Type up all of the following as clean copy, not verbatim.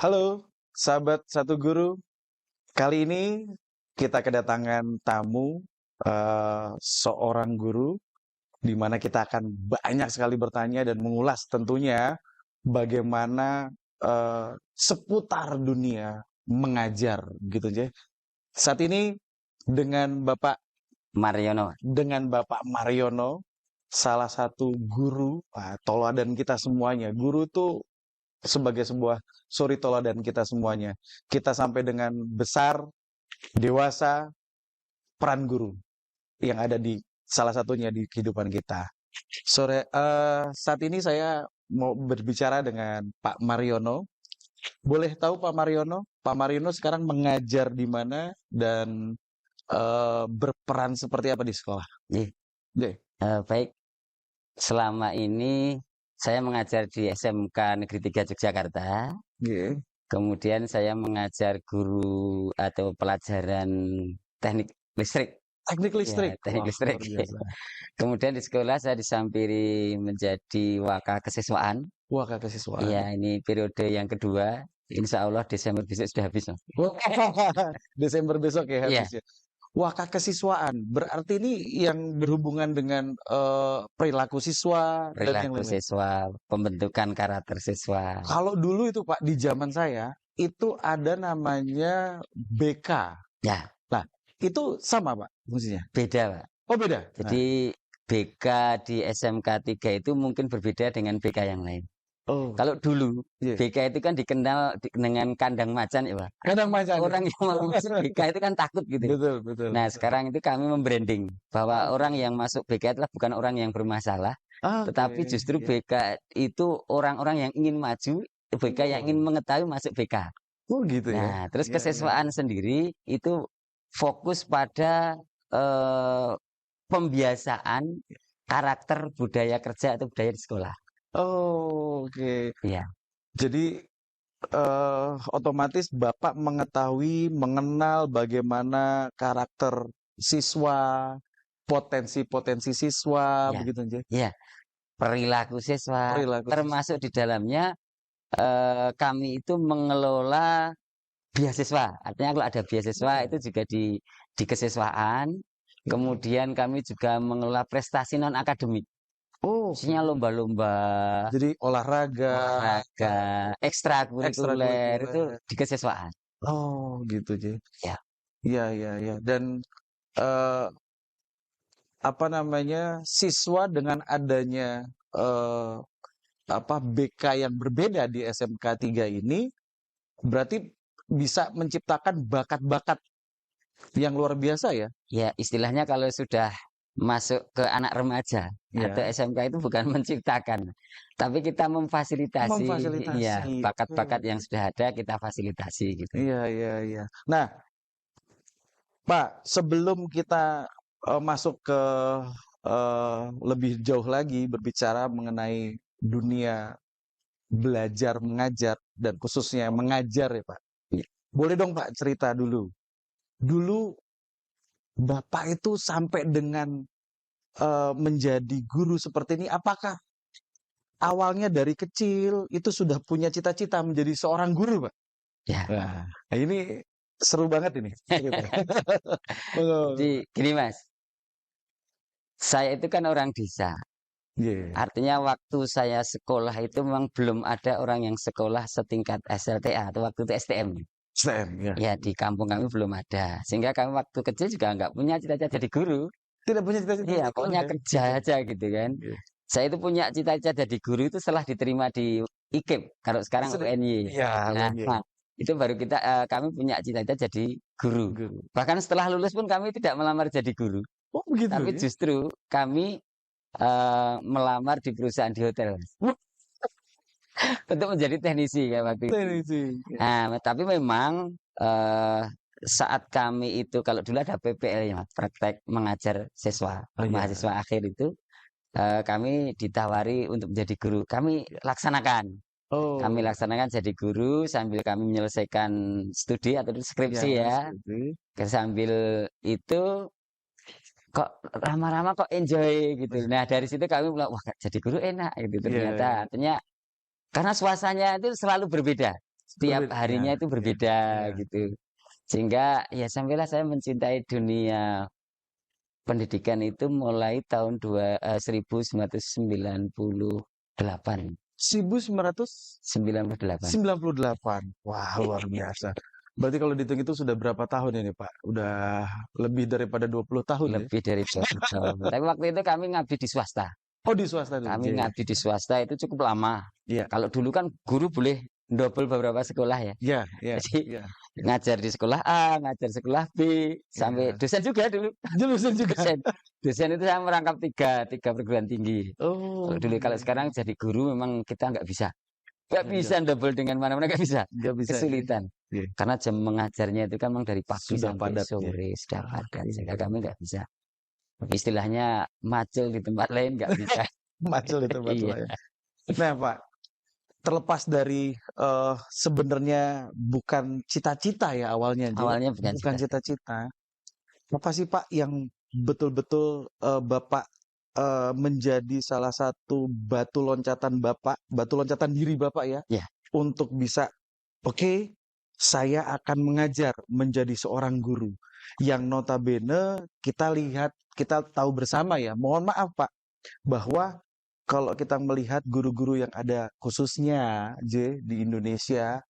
Halo, sahabat satu guru. Kali ini kita kedatangan tamu, seorang guru, di mana kita akan banyak sekali bertanya dan mengulas tentunya bagaimana seputar dunia mengajar, gitu aja. Saat ini dengan Mariono. Bapak Mariono, salah satu guru, toladan kita semuanya. Guru tuh sebagai sebuah suri toladan kita semuanya. Kita sampai dengan besar, dewasa, peran guru yang ada di salah satunya di kehidupan kita. Saat ini saya mau berbicara dengan Pak Mariono. Boleh tahu Pak Mariono sekarang mengajar di mana dan berperan seperti apa di sekolah? Ih, Deh. Baik, selama ini saya mengajar di SMK Negeri 3 Yogyakarta. Nggih. Kemudian saya mengajar guru atau pelajaran teknik listrik. Teknik listrik. Ya, teknik Wah, listrik. luar biasa. Kemudian di sekolah saya disampiri menjadi waka kesiswaan. Wah, kakak siswaan. Ya, ini periode yang kedua. Insya Allah Desember besok sudah habis. Wah, Desember besok ya Iya, habisnya. Waka kesiswaan, berarti ini yang berhubungan dengan perilaku siswa dan yang perilaku lain-lain. siswa, pembentukan karakter siswa. Kalau dulu itu Pak, di zaman saya, itu ada namanya BK. Ya, Nah, itu sama Pak fungsinya? beda, Pak. Oh beda? Nah, Jadi BK di SMK 3 itu mungkin berbeda dengan BK yang lain. oh Kalau dulu iya. BK itu kan dikenal dengan kandang macan ya Pak. Kadang macan. Orang yang mau masuk BK itu kan takut gitu. Betul, betul. Nah sekarang itu kami membranding bahwa orang yang masuk BK itulah bukan orang yang bermasalah, tetapi Oke, justru iya. BK itu orang-orang yang ingin maju, BK yang ingin mengetahui masuk BK. Oh gitu ya? Nah terus Iya, iya. kesiswaan sendiri itu fokus pada eh, pembiasaan karakter budaya kerja atau budaya di sekolah. Oh, oke. Iya, Jadi otomatis Bapak mengetahui, mengenal bagaimana karakter siswa, potensi-potensi siswa, iya, begitu aja. iya. Perilaku siswa, Perilaku siswa. termasuk di dalamnya kami itu mengelola beasiswa. Artinya kalau ada beasiswa itu juga di kesiswaan. Kemudian kami juga mengelola prestasi non akademik. Oh, Maksudnya lomba-lomba jadi olahraga, olahraga, ekstrakurikuler itu ekstrakurikuler. di kesiswaan. Oh, gitu aja. Ya, Iya, iya, iya. Dan eh, apa namanya, siswa dengan adanya eh, BK yang berbeda di SMK 3 ini berarti bisa menciptakan bakat-bakat yang luar biasa ya. ya istilahnya kalau sudah masuk ke anak remaja atau Ya, SMK itu bukan menciptakan, tapi kita memfasilitasi ya memfasilitasi. bakat-bakat yang Oke. sudah ada kita fasilitasi gitu. Iya, iya, iya. Nah, Pak, sebelum kita masuk ke lebih jauh lagi berbicara mengenai dunia belajar mengajar dan khususnya mengajar ya, Pak. Ya, Boleh dong Pak cerita dulu. Dulu Bapak itu sampai dengan menjadi guru seperti ini, apakah awalnya dari kecil itu sudah punya cita-cita menjadi seorang guru, Pak? ya. Nah, ini seru banget ini ceritanya. Monggo. Jadi gini Mas, saya itu kan orang desa. Iya. Artinya waktu saya sekolah itu memang belum ada orang yang sekolah setingkat SLTA atau waktu itu STM. STM, ya. Ya di kampung kami belum ada. Sehingga kami waktu kecil juga nggak punya cita-cita jadi guru. Tidak punya cita-cita Iya, jadi guru pokoknya ya? kerja aja gitu kan. Iya. Saya itu punya cita-cita jadi guru itu setelah diterima di IKIP, kalau sekarang Sudah. UNY. Iya, Nah, UNY. itu baru kami punya cita-cita jadi guru. Guru. Bahkan setelah lulus pun kami tidak melamar jadi guru, Oh, begitu tapi ya? justru kami melamar di perusahaan di hotel Mas. Untuk menjadi teknisi kayak waktu itu. Teknisi. Nah, tapi memang saat kami itu kalau dulu ada PPL ya, Mas, praktek mengajar siswa, Oh iya. mahasiswa akhir itu kami ditawari untuk menjadi guru. Kami laksanakan. Kami Oh, laksanakan jadi guru sambil kami menyelesaikan studi atau skripsi ya, ya. seperti. Sambil itu kok lama-lama kok enjoy gitu. Nah, dari situ kami bilang, wah jadi guru enak gitu Iya, ternyata. iya. Artinya karena suasananya itu selalu berbeda. setiap Berbeda. harinya Ya, itu ya, berbeda ya. gitu. Sehingga ya sampailah saya mencintai dunia pendidikan itu mulai tahun 1998. 1998. 98. Wah, luar biasa. Berarti kalau dihitung itu sudah berapa tahun ini, Pak? Udah lebih daripada 20 tahun ya? Lebih dari 20 tahun. Tapi waktu itu kami ngabdi di swasta. Oh, di swasta dulu. Kami Iya, iya. ngabdi di swasta itu cukup lama. Iya, Kalau dulu kan guru boleh double beberapa sekolah ya. iya, iya, Jadi iya. ngajar di sekolah A, ngajar sekolah B, sampai Iya. dosen juga dulu. Jurusan juga. Dosen, dosen itu saya merangkap tiga perguruan tinggi. Oh, Kalau dulu, kalau iya, sekarang jadi guru memang kita nggak bisa. Nggak iya. bisa double dengan mana-mana, nggak bisa. Nggak bisa. Kesulitan. Iya. Karena jam mengajarnya itu kan memang dari pagi Sudah sampai padat ya. sore, sudah padat. Iya. Sehingga kami nggak bisa. Istilahnya macul di tempat lain nggak bisa. Macul itu Iya. ya. Nah, Pak, terlepas dari sebenarnya bukan cita-cita ya awalnya, Awalnya bukan bukan cita-cita. cita-cita. Apa sih Pak yang betul-betul Bapak menjadi salah satu batu loncatan Bapak, batu loncatan diri Bapak ya, Ya, untuk bisa, oke, saya akan mengajar menjadi seorang guru. Yang notabene kita lihat, kita tahu bersama ya, mohon maaf Pak, bahwa kalau kita melihat guru-guru yang ada khususnya di Indonesia,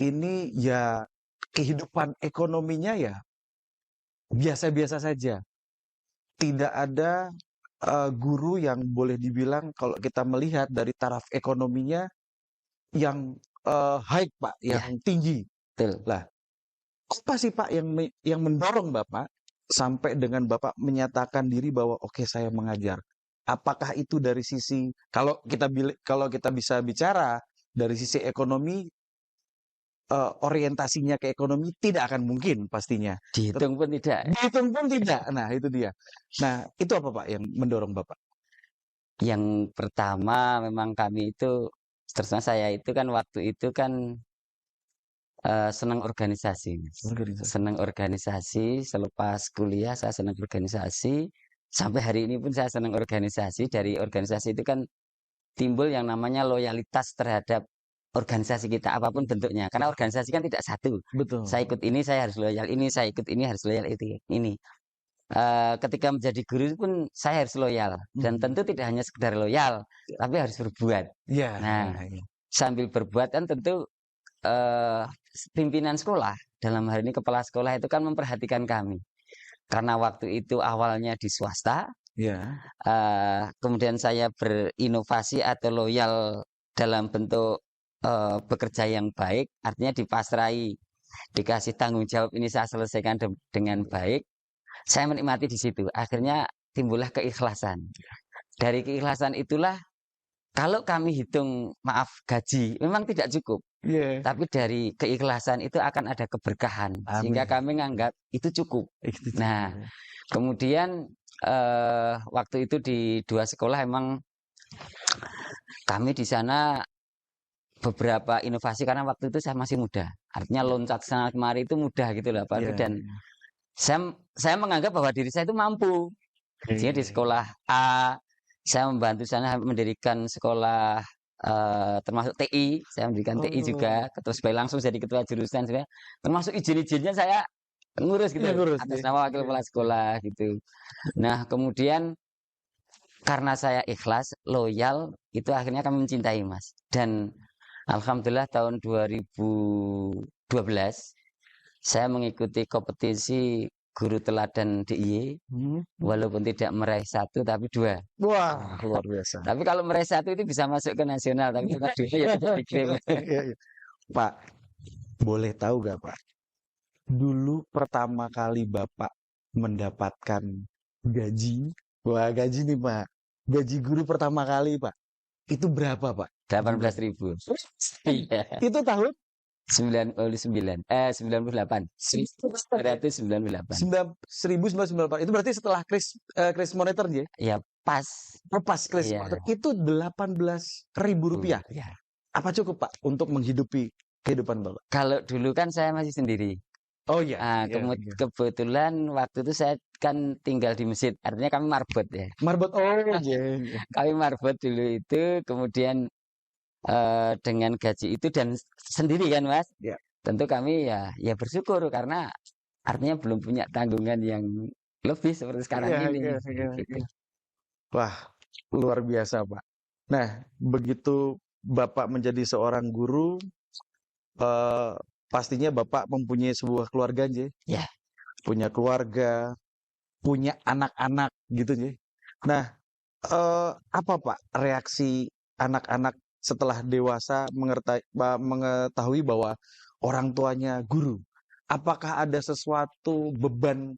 ini ya kehidupan ekonominya ya biasa-biasa saja. Tidak ada guru yang boleh dibilang kalau kita melihat dari taraf ekonominya yang high Pak, ya, yang tinggi. betul. Lah, apa sih Pak yang mendorong Bapak sampai dengan Bapak menyatakan diri bahwa oke saya mengajar? Apakah itu dari sisi kalau kita bisa bicara dari sisi ekonomi, orientasinya ke ekonomi tidak akan mungkin pastinya. Dihitung pun tidak. Dihitung pun tidak. Nah, itu dia. Nah, itu apa Pak yang mendorong Bapak? Yang pertama memang kami itu, terutama saya itu kan waktu itu kan senang organisasi, Mas. Organisasi. Senang organisasi, selepas kuliah saya senang organisasi. Sampai hari ini pun saya senang organisasi. Dari organisasi itu kan timbul yang namanya loyalitas terhadap organisasi kita, apapun bentuknya. Karena organisasi kan tidak satu. Betul. Saya ikut ini, saya harus loyal ini, saya ikut ini, harus loyal itu, ini. Ketika menjadi guru pun saya harus loyal. Dan tentu tidak hanya sekedar loyal, tapi harus berbuat. Iya. Nah, Iya. sambil berbuat kan tentu pimpinan sekolah, dalam hal ini kepala sekolah itu kan memperhatikan kami. Karena waktu itu awalnya di swasta, Iya. kemudian saya berinovasi atau loyal dalam bentuk bekerja yang baik, artinya dipasrai, dikasih tanggung jawab ini saya selesaikan dengan baik. Saya menikmati di situ. Akhirnya timbullah keikhlasan. Dari keikhlasan itulah, kalau kami hitung, maaf, gaji memang tidak cukup. Iya. Tapi dari keikhlasan itu akan ada keberkahan. Sehingga Amin. kami menganggap itu cukup. Itu Nah, kemudian waktu itu di dua sekolah emang kami di sana beberapa inovasi karena waktu itu saya masih muda. Artinya loncat sana kemari itu mudah gitu lah Pak. Iya. Dan saya menganggap bahwa diri saya itu mampu. Jadi di sekolah A, saya membantu sana mendirikan sekolah termasuk TI, saya mendirikan TI juga, terus langsung jadi ketua jurusan juga. Termasuk izin-izinnya saya ngurus gitu, Iya, ngurus, atas iya. nama wakil kepala sekolah gitu. Nah, kemudian karena saya ikhlas, loyal, itu akhirnya kami mencintai Mas. Dan alhamdulillah tahun 2012 saya mengikuti kompetisi guru teladan DIY, walaupun tidak meraih 1 tapi 2. Wah, luar biasa. Tapi kalau meraih 1 itu bisa masuk ke nasional, tapi kalau 2 ya tidak dikirim. Iya, iya. Pak, boleh tahu gak Pak? Dulu pertama kali Bapak mendapatkan gaji, wah gaji nih Pak, gaji guru pertama kali Pak, itu berapa Pak? 18.000. Iya. Itu tahun 99, 98. 1998. 1998. Itu berarti setelah kris monitor ya? Ya pas. Pas kris Iya. monitor itu 18.000 rupiah. Ya. Apa cukup Pak untuk menghidupi kehidupan Bapak? Kalau dulu kan saya masih sendiri. Oh iya. Kebetulan waktu itu saya kan tinggal di masjid. Artinya kami marbot ya. Marbot, oh iya. Kami marbot dulu itu, kemudian dengan gaji itu dan sendiri kan Mas. Ya. Tentu kami ya bersyukur karena artinya belum punya tanggungan yang lebih seperti sekarang Iya, ini. iya, iya, Gitu. iya. Wah, luar biasa, Pak. Nah, begitu Bapak menjadi seorang guru, eh, pastinya Bapak mempunyai sebuah keluarga, Nje. Ya, Punya keluarga, punya anak-anak gitu, Nje. Nah, apa Pak reaksi anak-anak setelah dewasa mengetahui bahwa orang tuanya guru? Apakah ada sesuatu beban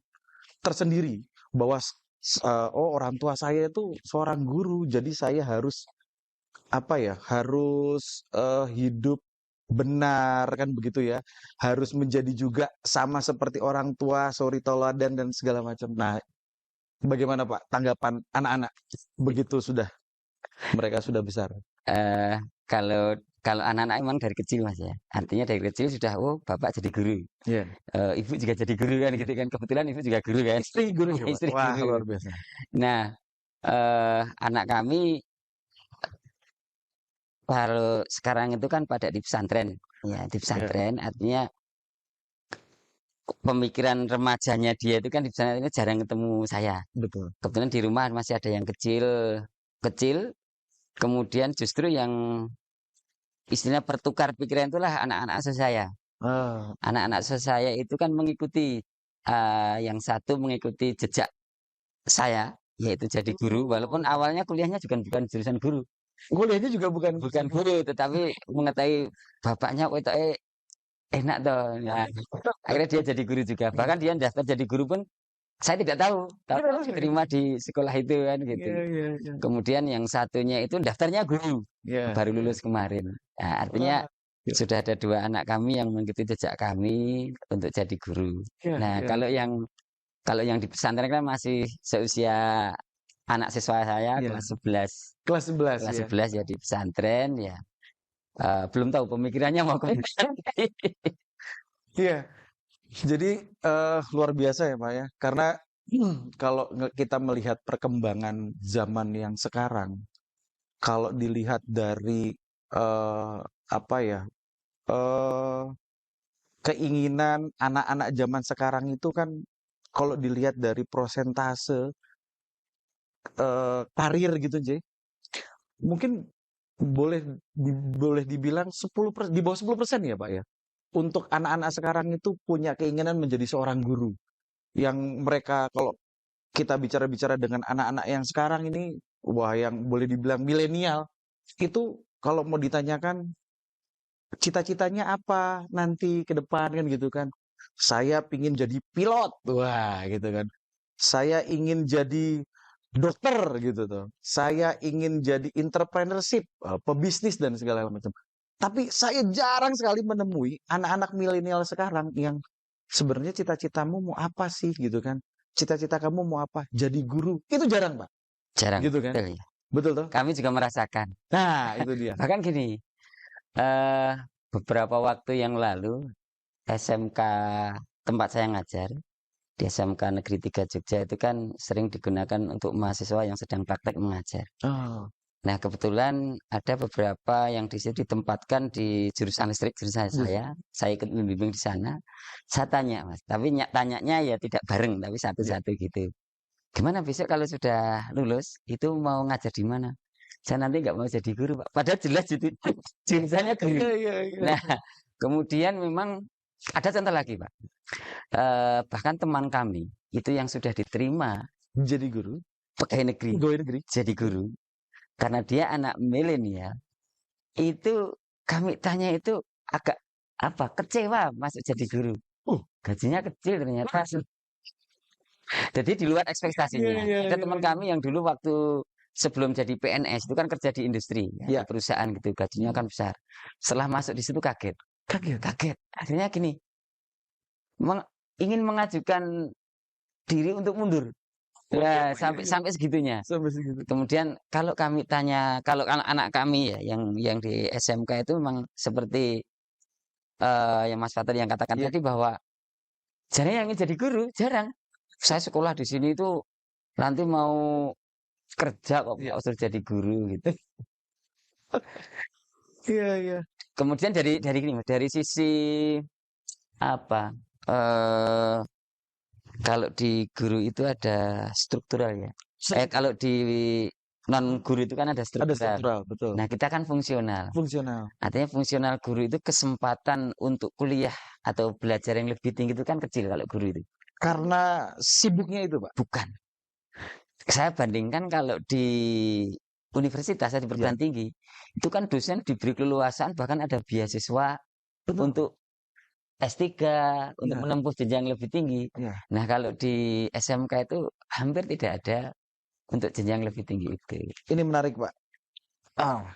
tersendiri bahwa oh orang tua saya itu seorang guru, jadi saya harus apa ya? Harus hidup benar kan begitu ya. Harus menjadi juga sama seperti orang tua, suri toladan dan segala macam. Nah, bagaimana Pak tanggapan anak-anak begitu mereka sudah besar? eh, kalau kalau anak-anak emang dari kecil Mas ya. Artinya dari kecil sudah oh Bapak jadi guru. Iya. Ibu juga jadi guru kan gitu kan. Kebetulan ibu juga guru kan. Istri guru ya, Pak? Istri Wah, guru. luar biasa. Nah, anak kami kalau sekarang itu kan pada di pesantren. Ya, di Ya, pesantren artinya pemikiran remajanya dia itu kan di pesantren itu jarang ketemu saya. betul. Kebetulan di rumah masih ada yang kecil, kecil. Kemudian justru yang istilah pertukar pikiran itulah anak-anak asuh saya. Ah, Anak-anak asuh saya itu kan mengikuti yang satu mengikuti jejak saya, yaitu jadi guru. Walaupun awalnya kuliahnya juga bukan jurusan guru, kuliahnya juga bukan bukan guru, tetapi mengetahui bapaknya kok itu enak toh. Nah, akhirnya dia jadi guru juga. Bahkan dia daftar jadi guru pun saya tidak tahu, tapi diterima di sekolah itu kan gitu. Iya, iya, iya. Kemudian yang satunya itu daftarnya guru, Iya. baru lulus kemarin. Nah, artinya Wah, iya, sudah ada dua anak kami yang mengikuti jejak kami untuk jadi guru. iya, Nah, iya. kalau yang di pesantren kan masih seusia anak siswa saya Iya. kelas 11. Kelas 11 Kelas ya. 11 ya di pesantren ya. Belum tahu pemikirannya mau kemana. Iya. Jadi luar biasa ya Pak ya. Karena kalau kita melihat perkembangan zaman yang sekarang, kalau dilihat dari apa ya, eh keinginan anak-anak zaman sekarang itu kan kalau dilihat dari prosentase karir gitu, Jay, mungkin boleh dibilang 10% di bawah 10% ya, Pak ya. Untuk anak-anak sekarang itu punya keinginan menjadi seorang guru. Yang mereka kalau kita bicara-bicara dengan anak-anak yang sekarang ini, wah yang boleh dibilang milenial, itu kalau mau ditanyakan cita-citanya apa nanti ke depan kan gitu kan. Saya pingin jadi pilot, wah gitu kan. Saya ingin jadi dokter gitu tuh. Saya ingin jadi entrepreneurship, pebisnis dan segala macam. Tapi saya jarang sekali menemui anak-anak milenial sekarang yang sebenarnya cita-citamu mau apa sih gitu kan? Cita-cita kamu mau apa? Jadi guru. Itu jarang, Pak. Jarang, Gitu kan? betul ya. Betul toh? Kami juga merasakan. Nah, itu dia. Bahkan gini, eh beberapa waktu yang lalu SMK tempat saya ngajar di SMK Negeri 3 Jogja itu kan sering digunakan untuk mahasiswa yang sedang praktek mengajar. Oh, Nah, kebetulan ada beberapa yang di situ ditempatkan di jurusan listrik jurusan saya ikut membimbing di sana. Saya tanya, Mas, tapi tanyanya ya tidak bareng, tapi ya. satu-satu gitu. Gimana besok kalau sudah lulus, itu mau ngajar di mana? Saya nanti nggak mau jadi guru, Pak. Padahal jelas itu jurusannya guru. Iya, iya, iya. Nah, kemudian memang ada contoh lagi, Pak. Bahkan teman kami itu yang sudah diterima Jadi guru, pegawai negeri pegawai negeri. jadi guru karena dia anak milenial itu kami tanya itu agak apa kecewa masuk jadi guru. Gajinya kecil ternyata. Jadi di luar Iya, ekspektasinya. iya, Ada iya, teman iya. kami yang dulu waktu sebelum jadi PNS itu kan kerja di industri, ya, di Ya, perusahaan gitu, gajinya kan besar. Setelah masuk di situ kaget, kaget. kaget. Akhirnya gini, ingin mengajukan diri untuk mundur. Oh, Ya, iya, sampai iya. sampai segitunya. Sampai segitu. Kemudian kalau kami tanya, kalau anak-anak kami ya yang di SMK itu memang seperti yang Mas Fatur yang katakan Iya. tadi bahwa jarang yang ingin jadi guru, jarang. Saya sekolah di sini itu nanti mau kerja kok Iya. nggak usah jadi guru gitu. Iya, iya. Kemudian dari gini, Mas, dari sisi apa? eh Kalau di guru itu ada struktural ya. Kalau di non guru itu kan ada Ada struktural. struktural, betul. Nah, kita kan fungsional. Fungsional. Artinya fungsional guru itu kesempatan untuk kuliah atau belajar yang lebih tinggi itu kan kecil kalau guru itu. Karena sibuknya itu, Pak. Bukan. Saya bandingkan kalau di universitas atau di Iya, perguruan tinggi, itu kan dosen diberi keleluasaan bahkan ada beasiswa betul. untuk S3, untuk Iya, menempuh jenjang lebih tinggi. iya. Nah, kalau di SMK itu hampir tidak ada untuk jenjang lebih tinggi itu. Ini menarik, Pak. Ah,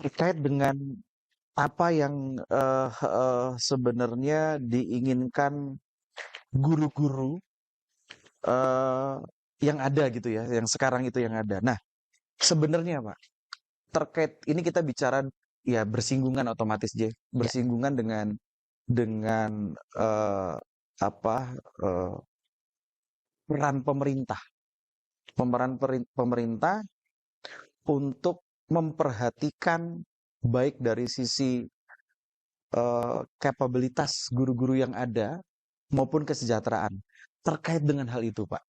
terkait dengan apa yang sebenarnya diinginkan guru-guru eh, yang ada gitu ya, yang sekarang itu yang ada. Nah, sebenarnya Pak, terkait ini kita bicara ya bersinggungan otomatis Ya, bersinggungan dengan apa eh, peran pemerintah, pemerintah untuk memperhatikan baik dari sisi kapabilitas guru-guru yang ada maupun kesejahteraan. Terkait dengan hal itu, Pak,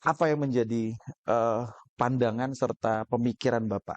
apa yang menjadi pandangan serta pemikiran Bapak